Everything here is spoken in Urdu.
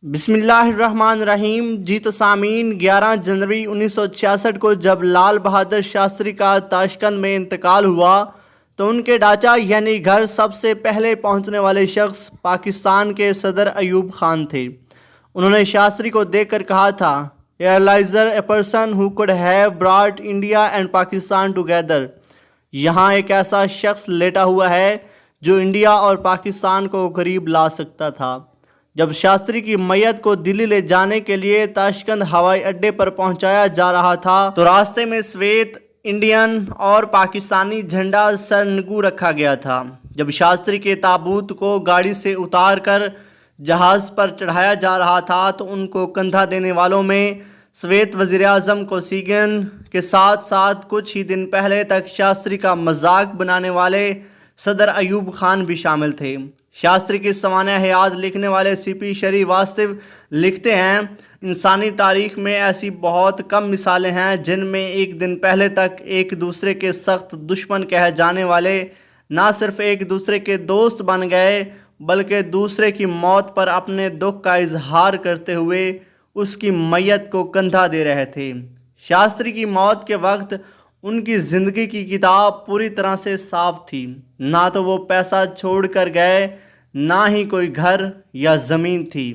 بسم اللہ الرحمن الرحیم۔ جی تو سامعین، 11 جنوری 1966 کو جب لال بہادر شاستری کا تاشقند میں انتقال ہوا تو ان کے ڈھانچہ یعنی گھر سب سے پہلے پہنچنے والے شخص پاکستان کے صدر ایوب خان تھے۔ انہوں نے شاستری کو دیکھ کر کہا تھا، "realiser a person who could have brought India and Pakistan together". یہاں ایک ایسا شخص لیٹا ہوا ہے جو انڈیا اور پاکستان کو قریب لا سکتا تھا۔ جب شاستری کی میت کو دلی لے جانے کے لیے تاشقند ہوائی اڈے پر پہنچایا جا رہا تھا تو راستے میں سویت، انڈین اور پاکستانی جھنڈا سرنگو رکھا گیا تھا۔ جب شاستری کے تابوت کو گاڑی سے اتار کر جہاز پر چڑھایا جا رہا تھا تو ان کو کندھا دینے والوں میں سویت وزیر اعظم کوسیگن کے ساتھ ساتھ کچھ ہی دن پہلے تک شاستری کا مذاق بنانے والے صدر ایوب خان بھی شامل تھے۔ شاستری کی سوانح حیات لکھنے والے سی پی شری واستو لکھتے ہیں، "انسانی تاریخ میں ایسی بہت کم مثالیں ہیں جن میں ایک دن پہلے تک ایک دوسرے کے سخت دشمن کہے جانے والے نہ صرف ایک دوسرے کے دوست بن گئے بلکہ دوسرے کی موت پر اپنے دکھ کا اظہار کرتے ہوئے اس کی میت کو کندھا دے رہے تھے"۔ شاستری کی موت کے وقت ان کی زندگی کی کتاب پوری طرح سے صاف تھی۔ نہ تو وہ پیسہ چھوڑ کر گئے، نہ ہی کوئی گھر یا زمین تھی۔